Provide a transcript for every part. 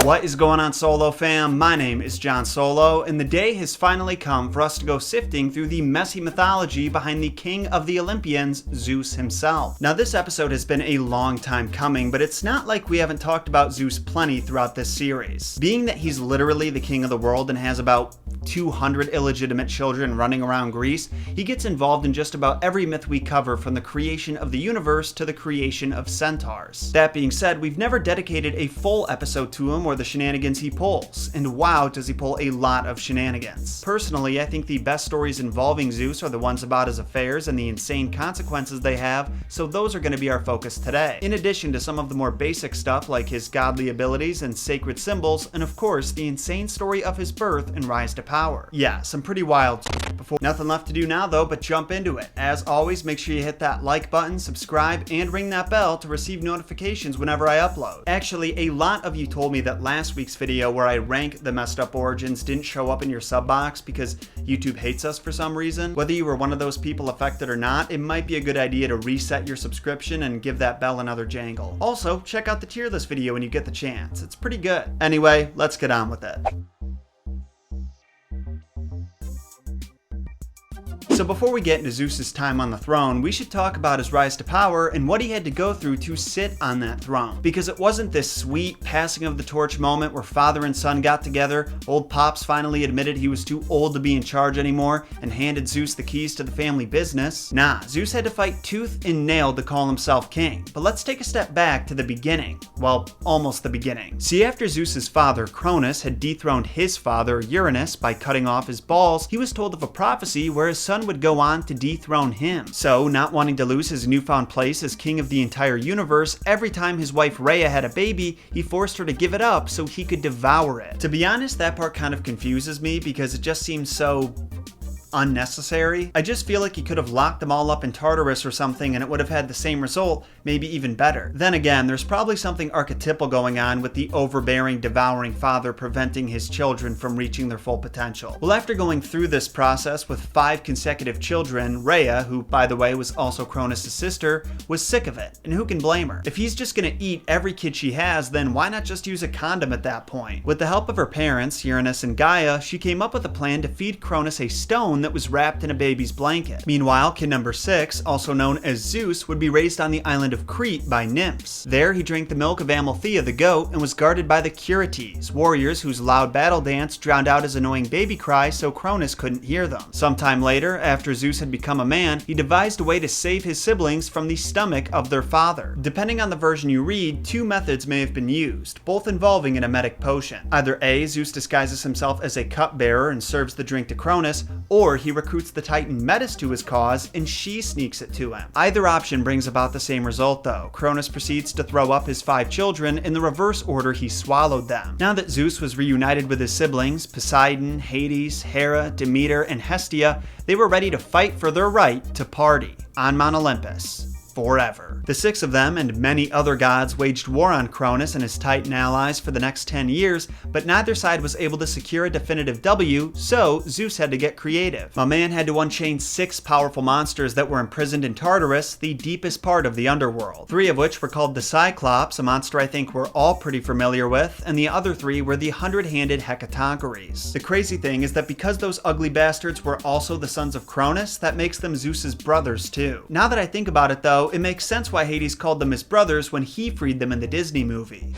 What is going on, Solo fam? My name is John Solo, and the day has finally come for us to go sifting through the messy mythology behind the king of the Olympians, Zeus himself. Now, this episode has been a long time coming, but it's not like we haven't talked about Zeus plenty throughout this series. Being that he's literally the king of the world and has about 200 illegitimate children running around Greece, he gets involved in just about every myth we cover, from the creation of the universe to the creation of centaurs. That being said, we've never dedicated a full episode to him or the shenanigans he pulls, and wow, does he pull a lot of shenanigans. Personally, I think the best stories involving Zeus are the ones about his affairs and the insane consequences they have, so those are going to be our focus today. In addition to some of the more basic stuff like his godly abilities and sacred symbols, and of course the insane story of his birth and rise to power. Yeah, some pretty wild before. Nothing left to do now though but jump into it. As always, make sure you hit that like button, subscribe, and ring that bell to receive notifications whenever I upload. Actually, a lot of you told me that last week's video where I rank the messed up origins didn't show up in your sub box because YouTube hates us for some reason. Whether you were one of those people affected or not, it might be a good idea to reset your subscription and give that bell another jangle. Also, check out the tier list video when you get the chance. It's pretty good. Anyway, let's get on with it. So before we get into Zeus's time on the throne, we should talk about his rise to power and what he had to go through to sit on that throne. Because it wasn't this sweet passing of the torch moment where father and son got together, old Pops finally admitted he was too old to be in charge anymore, and handed Zeus the keys to the family business. Nah, Zeus had to fight tooth and nail to call himself king. But let's take a step back to the beginning. Well, almost the beginning. See, after Zeus's father, Cronus, had dethroned his father, Uranus, by cutting off his balls, he was told of a prophecy where his son would go on to dethrone him. So, not wanting to lose his newfound place as king of the entire universe, every time his wife Rhea had a baby, he forced her to give it up so he could devour it. To be honest, that part kind of confuses me because it just seems so unnecessary. I just feel like he could have locked them all up in Tartarus or something and it would have had the same result, maybe even better. Then again, there's probably something archetypal going on with the overbearing, devouring father preventing his children from reaching their full potential. Well, after going through this process with 5 consecutive children, Rhea, who by the way was also Cronus' sister, was sick of it, and who can blame her? If he's just gonna eat every kid she has, then why not just use a condom at that point? With the help of her parents, Uranus and Gaia, she came up with a plan to feed Cronus a stone that was wrapped in a baby's blanket. Meanwhile, kid number 6, also known as Zeus, would be raised on the island of Crete by nymphs. There, he drank the milk of Amalthea the goat and was guarded by the Curetes, warriors whose loud battle dance drowned out his annoying baby cry so Cronus couldn't hear them. Sometime later, after Zeus had become a man, he devised a way to save his siblings from the stomach of their father. Depending on the version you read, 2 methods may have been used, both involving an emetic potion. Either A, Zeus disguises himself as a cupbearer and serves the drink to Cronus, or he recruits the Titan Metis to his cause and she sneaks it to him. Either option brings about the same result though. Cronus proceeds to throw up his 5 children in the reverse order he swallowed them. Now that Zeus was reunited with his siblings, Poseidon, Hades, Hera, Demeter, and Hestia, they were ready to fight for their right to party on Mount Olympus. Forever. The 6 of them and many other gods waged war on Cronus and his Titan allies for the next 10 years, but neither side was able to secure a definitive W, so Zeus had to get creative. My man had to unchain 6 powerful monsters that were imprisoned in Tartarus, the deepest part of the underworld. 3 of which were called the Cyclops, a monster I think we're all pretty familiar with, and the other 3 were the 100-handed Hecatoncheires. The crazy thing is that because those ugly bastards were also the sons of Cronus, that makes them Zeus's brothers too. Now that I think about it though, it makes sense why Hades called them his brothers when he freed them in the Disney movie.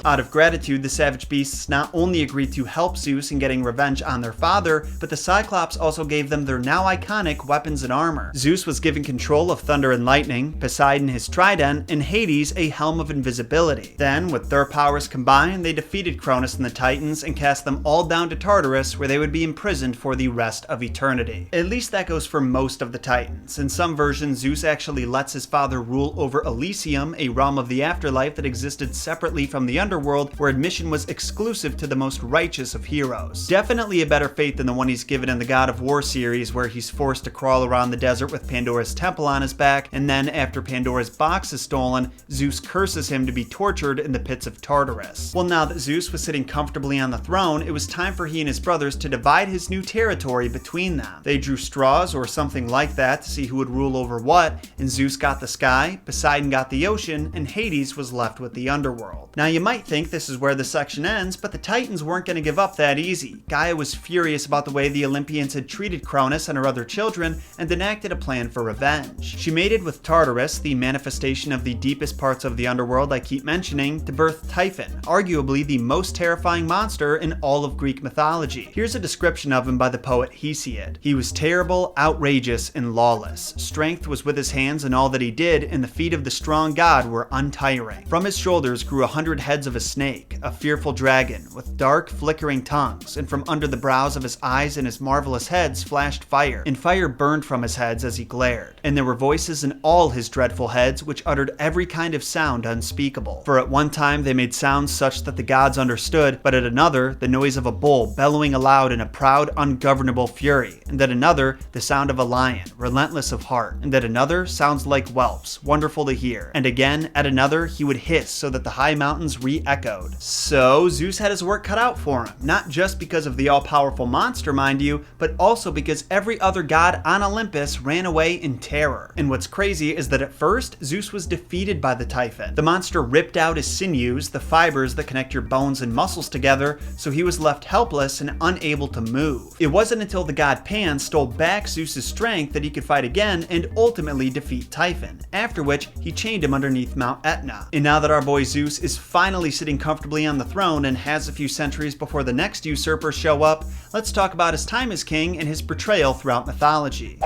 Out of gratitude, the savage beasts not only agreed to help Zeus in getting revenge on their father, but the Cyclops also gave them their now iconic weapons and armor. Zeus was given control of thunder and lightning, Poseidon his trident, and Hades a helm of invisibility. Then, with their powers combined, they defeated Cronus and the Titans and cast them all down to Tartarus, where they would be imprisoned for the rest of eternity. At least that goes for most of the Titans. In some versions, Zeus actually lets his father rule over Elysium, a realm of the afterlife that existed separately from the underworld, underworld where admission was exclusive to the most righteous of heroes. Definitely a better fate than the one he's given in the God of War series, where he's forced to crawl around the desert with Pandora's temple on his back, and then after Pandora's box is stolen, Zeus curses him to be tortured in the pits of Tartarus. Well, now that Zeus was sitting comfortably on the throne, it was time for he and his brothers to divide his new territory between them. They drew straws or something like that to see who would rule over what, and Zeus got the sky, Poseidon got the ocean, and Hades was left with the underworld. Now you might think this is where the section ends, but the Titans weren't going to give up that easy. Gaia was furious about the way the Olympians had treated Cronus and her other children, and enacted a plan for revenge. She mated with Tartarus, the manifestation of the deepest parts of the underworld I keep mentioning, to birth Typhon, arguably the most terrifying monster in all of Greek mythology. Here's a description of him by the poet Hesiod. He was terrible, outrageous, and lawless. Strength was with his hands in all that he did, and the feet of the strong god were untiring. From his shoulders grew 100 heads of a snake, a fearful dragon, with dark, flickering tongues, and from under the brows of his eyes and his marvelous heads flashed fire, and fire burned from his heads as he glared. And there were voices in all his dreadful heads which uttered every kind of sound unspeakable. For at one time they made sounds such that the gods understood, but at another the noise of a bull bellowing aloud in a proud, ungovernable fury, and at another the sound of a lion, relentless of heart, and at another sounds like whelps, wonderful to hear, and again at another he would hiss so that the high mountains re-echoed. So Zeus had his work cut out for him, not just because of the all-powerful monster, mind you, but also because every other god on Olympus ran away in terror. And what's crazy is that at first, Zeus was defeated by the Typhon. The monster ripped out his sinews, the fibers that connect your bones and muscles together, so he was left helpless and unable to move. It wasn't until the god Pan stole back Zeus's strength that he could fight again and ultimately defeat Typhon, after which he chained him underneath Mount Etna. And now that our boy Zeus is finally sitting comfortably on the throne and has a few centuries before the next usurpers show up, let's talk about his time as king and his portrayal throughout mythology.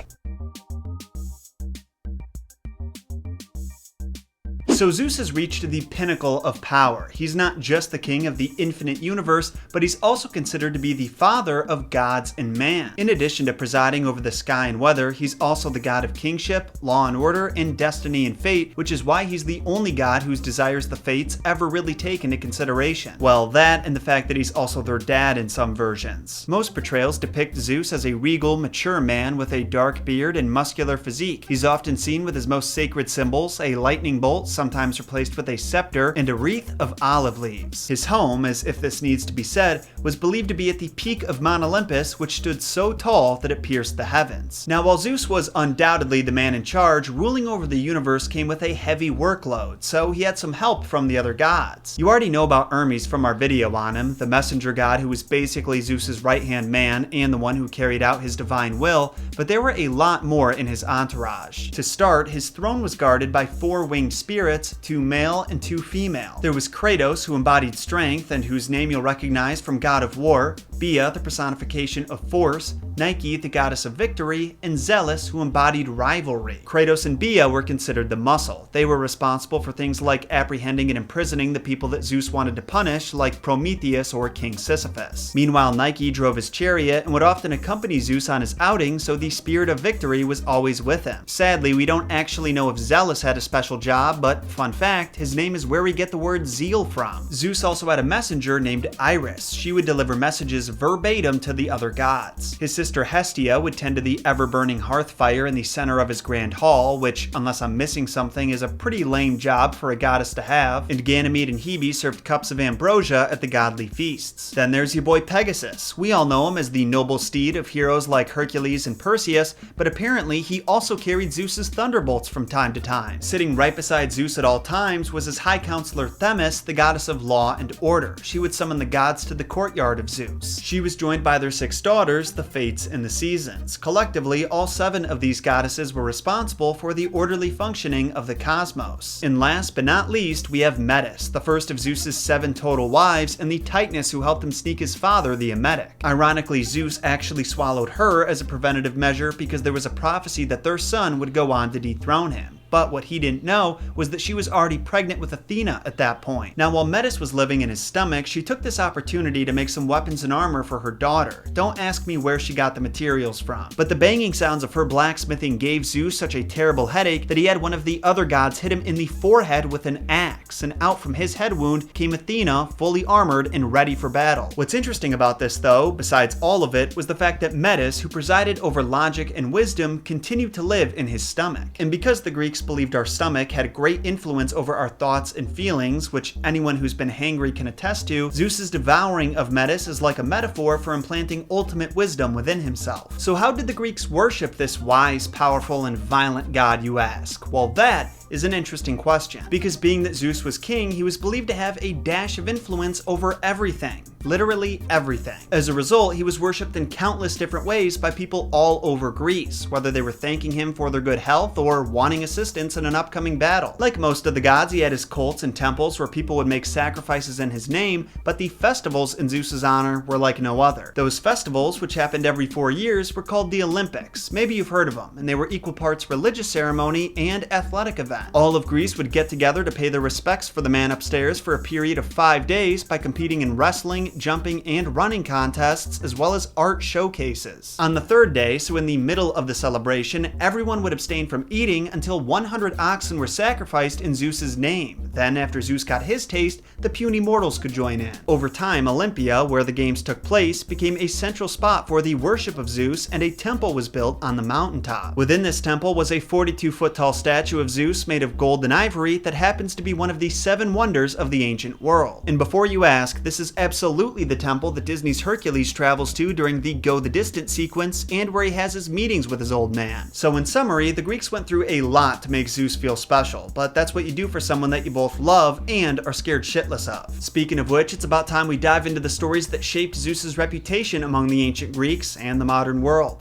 So Zeus has reached the pinnacle of power. He's not just the king of the infinite universe, but he's also considered to be the father of gods and man. In addition to presiding over the sky and weather, he's also the god of kingship, law and order, and destiny and fate, which is why he's the only god whose desires the fates ever really take into consideration. Well, that and the fact that he's also their dad in some versions. Most portrayals depict Zeus as a regal, mature man with a dark beard and muscular physique. He's often seen with his most sacred symbols, a lightning bolt, sometimes replaced with a scepter, and a wreath of olive leaves. His home, as if this needs to be said, was believed to be at the peak of Mount Olympus, which stood so tall that it pierced the heavens. Now, while Zeus was undoubtedly the man in charge, ruling over the universe came with a heavy workload, so he had some help from the other gods. You already know about Hermes from our video on him, the messenger god who was basically Zeus's right-hand man and the one who carried out his divine will, but there were a lot more in his entourage. To start, his throne was guarded by 4 winged spirits, 2 male and 2 female. There was Kratos, who embodied strength and whose name you'll recognize from God of War, Bia, the personification of force, Nike, the goddess of victory, and Zeus, who embodied rivalry. Kratos and Bia were considered the muscle. They were responsible for things like apprehending and imprisoning the people that Zeus wanted to punish, like Prometheus or King Sisyphus. Meanwhile, Nike drove his chariot and would often accompany Zeus on his outing, so the spirit of victory was always with him. Sadly, we don't actually know if Zeus had a special job, but fun fact, his name is where we get the word zeal from. Zeus also had a messenger named Iris. She would deliver messages verbatim to the other gods. His sister Hestia would tend to the ever-burning hearth fire in the center of his grand hall, which, unless I'm missing something, is a pretty lame job for a goddess to have, and Ganymede and Hebe served cups of ambrosia at the godly feasts. Then there's your boy Pegasus. We all know him as the noble steed of heroes like Hercules and Perseus, but apparently he also carried Zeus's thunderbolts from time to time. Sitting right beside Zeus at all times was his high counselor Themis, the goddess of law and order. She would summon the gods to the courtyard of Zeus. She was joined by their 6 daughters, the Fates and the Seasons. Collectively, all 7 of these goddesses were responsible for the orderly functioning of the cosmos. And last but not least, we have Metis, the first of Zeus's 7 total wives, and the Titaness who helped him sneak his father, the Emetic. Ironically, Zeus actually swallowed her as a preventative measure because there was a prophecy that their son would go on to dethrone him. But what he didn't know was that she was already pregnant with Athena at that point. Now, while Metis was living in his stomach, she took this opportunity to make some weapons and armor for her daughter. Don't ask me where she got the materials from. But the banging sounds of her blacksmithing gave Zeus such a terrible headache that he had one of the other gods hit him in the forehead with an axe, and out from his head wound came Athena, fully armored and ready for battle. What's interesting about this, though, besides all of it, was the fact that Metis, who presided over logic and wisdom, continued to live in his stomach. And because the Greeks believed our stomach had great influence over our thoughts and feelings, which anyone who's been hangry can attest to, Zeus's devouring of Metis is like a metaphor for implanting ultimate wisdom within himself. So how did the Greeks worship this wise, powerful, and violent god, you ask? Well, that is an interesting question, because being that Zeus was king, he was believed to have a dash of influence over everything. Literally everything. As a result, he was worshipped in countless different ways by people all over Greece, whether they were thanking him for their good health or wanting assistance in an upcoming battle. Like most of the gods, he had his cults and temples where people would make sacrifices in his name, but the festivals in Zeus's honor were like no other. Those festivals, which happened every 4 years, were called the Olympics. Maybe you've heard of them, and they were equal parts religious ceremony and athletic event. All of Greece would get together to pay their respects for the man upstairs for a period of 5 days by competing in wrestling, jumping, and running contests, as well as art showcases. On the third day, so in the middle of the celebration, everyone would abstain from eating until 100 oxen were sacrificed in Zeus's name. Then, after Zeus got his taste, the puny mortals could join in. Over time, Olympia, where the games took place, became a central spot for the worship of Zeus, and a temple was built on the mountaintop. Within this temple was a 42-foot tall statue of Zeus made of gold and ivory that happens to be one of the 7 wonders of the ancient world. And before you ask, this is absolutely the temple that Disney's Hercules travels to during the Go the Distance sequence, and where he has his meetings with his old man. So in summary, the Greeks went through a lot to make Zeus feel special, but that's what you do for someone that you both love and are scared shitless of. Speaking of which, it's about time we dive into the stories that shaped Zeus's reputation among the ancient Greeks and the modern world.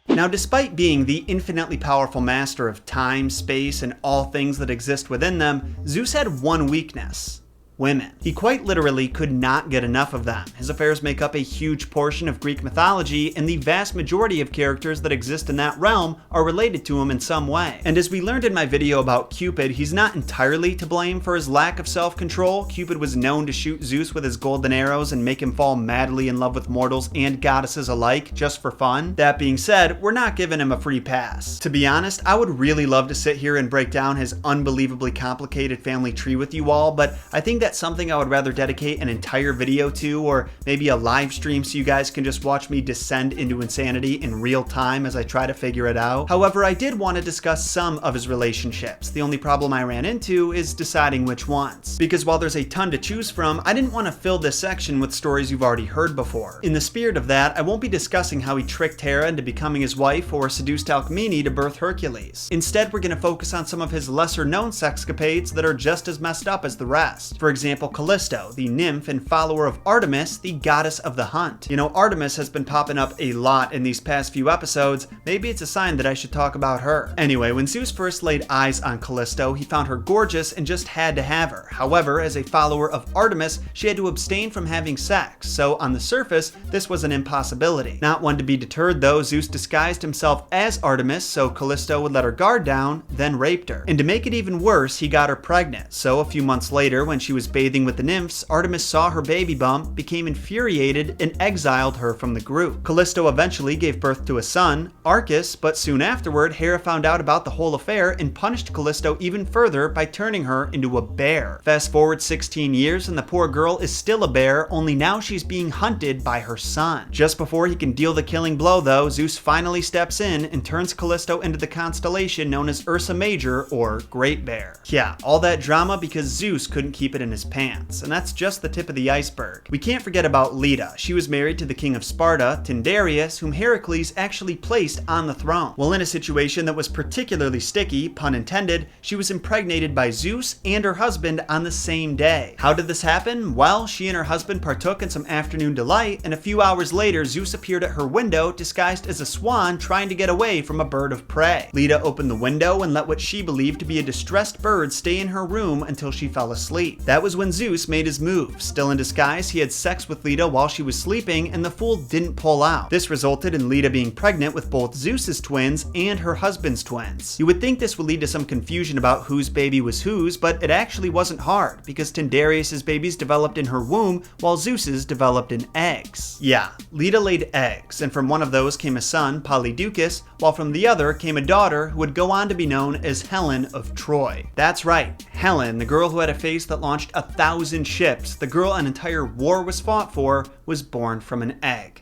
Now, despite being the infinitely powerful master of time, space, and all things that exist within them, Zeus had one weakness: women. He quite literally could not get enough of them. His affairs make up a huge portion of Greek mythology, and the vast majority of characters that exist in that realm are related to him in some way. And as we learned in my video about Cupid, he's not entirely to blame for his lack of self-control. Cupid was known to shoot Zeus with his golden arrows and make him fall madly in love with mortals and goddesses alike, just for fun. That being said, we're not giving him a free pass. To be honest, I would really love to sit here and break down his unbelievably complicated family tree with you all, but I think that's something I would rather dedicate an entire video to, or maybe a live stream so you guys can just watch me descend into insanity in real time as I try to figure it out. However, I did want to discuss some of his relationships. The only problem I ran into is deciding which ones. Because while there's a ton to choose from, I didn't want to fill this section with stories you've already heard before. In the spirit of that, I won't be discussing how he tricked Hera into becoming his wife or seduced Alcmene to birth Hercules. Instead, we're going to focus on some of his lesser known sexcapades that are just as messed up as the rest. For example, Callisto, the nymph and follower of Artemis, the goddess of the hunt. You know, Artemis has been popping up a lot in these past few episodes. Maybe it's a sign that I should talk about her. Anyway, when Zeus first laid eyes on Callisto, he found her gorgeous and just had to have her. However, as a follower of Artemis, she had to abstain from having sex, so on the surface, this was an impossibility. Not one to be deterred though, Zeus disguised himself as Artemis so Callisto would let her guard down, then raped her. And to make it even worse, he got her pregnant. So a few months later, when she was bathing with the nymphs, Artemis saw her baby bump, became infuriated, and exiled her from the group. Callisto eventually gave birth to a son, Arcus, but soon afterward, Hera found out about the whole affair and punished Callisto even further by turning her into a bear. Fast forward 16 years and the poor girl is still a bear, only now she's being hunted by her son. Just before he can deal the killing blow though, Zeus finally steps in and turns Callisto into the constellation known as Ursa Major, or Great Bear. Yeah, all that drama because Zeus couldn't keep it in his pants, and that's just the tip of the iceberg. We can't forget about Leda. She was married to the king of Sparta, Tyndareus, whom Heracles actually placed on the throne. Well, in a situation that was particularly sticky, pun intended, she was impregnated by Zeus and her husband on the same day. How did this happen? Well, she and her husband partook in some afternoon delight, and a few hours later, Zeus appeared at her window disguised as a swan trying to get away from a bird of prey. Leda opened the window and let what she believed to be a distressed bird stay in her room until she fell asleep. That was when Zeus made his move. Still in disguise, he had sex with Leda while she was sleeping, and the fool didn't pull out. This resulted in Leda being pregnant with both Zeus's twins and her husband's twins. You would think this would lead to some confusion about whose baby was whose, but it actually wasn't hard, because Tyndareus' babies developed in her womb, while Zeus's developed in eggs. Yeah, Leda laid eggs, and from one of those came a son, Polydeucus, while from the other came a daughter who would go on to be known as Helen of Troy. That's right, Helen, the girl who had a face that launched 1,000 ships, the girl an entire war was fought for, was born from an egg.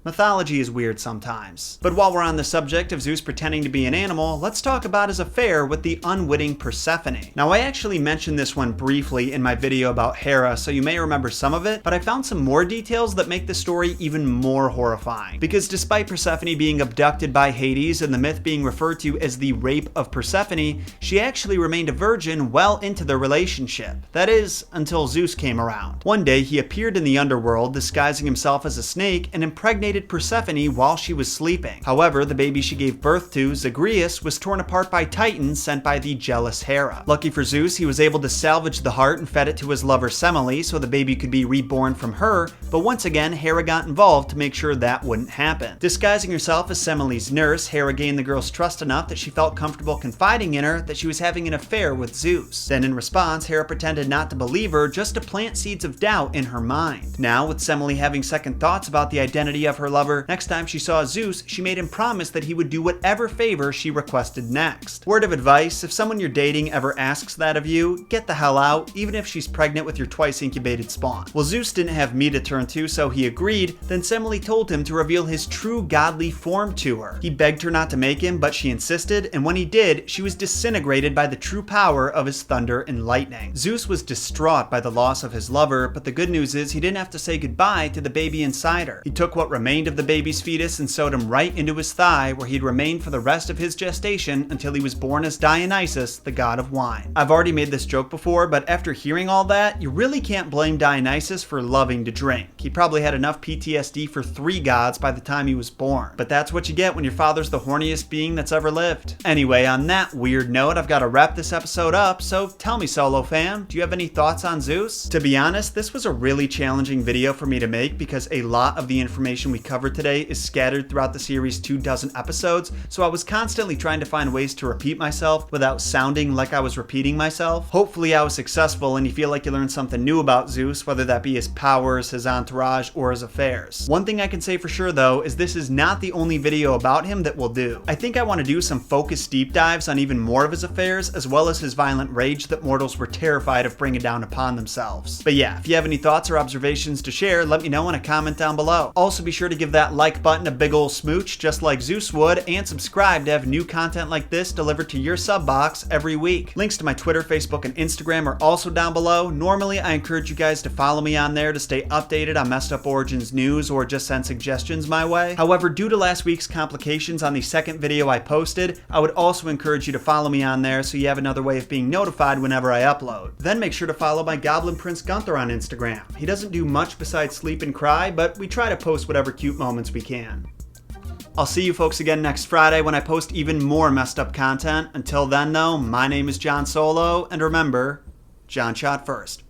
Mythology is weird sometimes. But while we're on the subject of Zeus pretending to be an animal, let's talk about his affair with the unwitting Persephone. Now, I actually mentioned this one briefly in my video about Hera, so you may remember some of it, but I found some more details that make the story even more horrifying. Because despite Persephone being abducted by Hades and the myth being referred to as the rape of Persephone, she actually remained a virgin well into their relationship. That is, until Zeus came around. One day, he appeared in the underworld, disguising himself as a snake, and impregnated Persephone while she was sleeping. However, the baby she gave birth to, Zagreus, was torn apart by Titans sent by the jealous Hera. Lucky for Zeus, he was able to salvage the heart and fed it to his lover Semele so the baby could be reborn from her, but once again, Hera got involved to make sure that wouldn't happen. Disguising herself as Semele's nurse, Hera gained the girl's trust enough that she felt comfortable confiding in her that she was having an affair with Zeus. Then in response, Hera pretended not to believe her just to plant seeds of doubt in her mind. Now, with Semele having second thoughts about the identity of her lover, next time she saw Zeus, she made him promise that he would do whatever favor she requested next. Word of advice, if someone you're dating ever asks that of you, get the hell out, even if she's pregnant with your twice incubated spawn. Well, Zeus didn't have me to turn to, so he agreed. Then Semele told him to reveal his true godly form to her. He begged her not to make him, but she insisted, and when he did, she was disintegrated by the true power of his thunder and lightning. Zeus was distraught by the loss of his lover, but the good news is he didn't have to say goodbye to the baby inside her. He took what remained of the baby's fetus and sewed him right into his thigh, where he'd remain for the rest of his gestation until he was born as Dionysus, the god of wine. I've already made this joke before, but after hearing all that, you really can't blame Dionysus for loving to drink. He probably had enough PTSD for 3 gods by the time he was born. But that's what you get when your father's the horniest being that's ever lived. Anyway, on that weird note, I've got to wrap this episode up, so tell me, SoloFam, do you have any thoughts on Zeus? To be honest, this was a really challenging video for me to make because a lot of the information we covered today is scattered throughout the series' 24 episodes, so I was constantly trying to find ways to repeat myself without sounding like I was repeating myself. Hopefully I was successful and you feel like you learned something new about Zeus, whether that be his powers, his entourage, or his affairs. One thing I can say for sure though is this is not the only video about him that we'll do. I think I want to do some focused deep dives on even more of his affairs, as well as his violent rage that mortals were terrified of bringing down upon themselves. But yeah, if you have any thoughts or observations to share, let me know in a comment down below. Also be sure to give that like button a big ol' smooch just like Zeus would, and subscribe to have new content like this delivered to your sub box every week. Links to my Twitter, Facebook, and Instagram are also down below. Normally I encourage you guys to follow me on there to stay updated on Messed Up Origins news or just send suggestions my way. However, due to last week's complications on the second video I posted, I would also encourage you to follow me on there so you have another way of being notified whenever I upload. Then make sure to follow my Goblin Prince Gunther on Instagram. He doesn't do much besides sleep and cry, but we try to post whatever cute moments we can. I'll see you folks again next Friday when I post even more messed up content. Until then though, my name is John Solo, and remember, John shot first.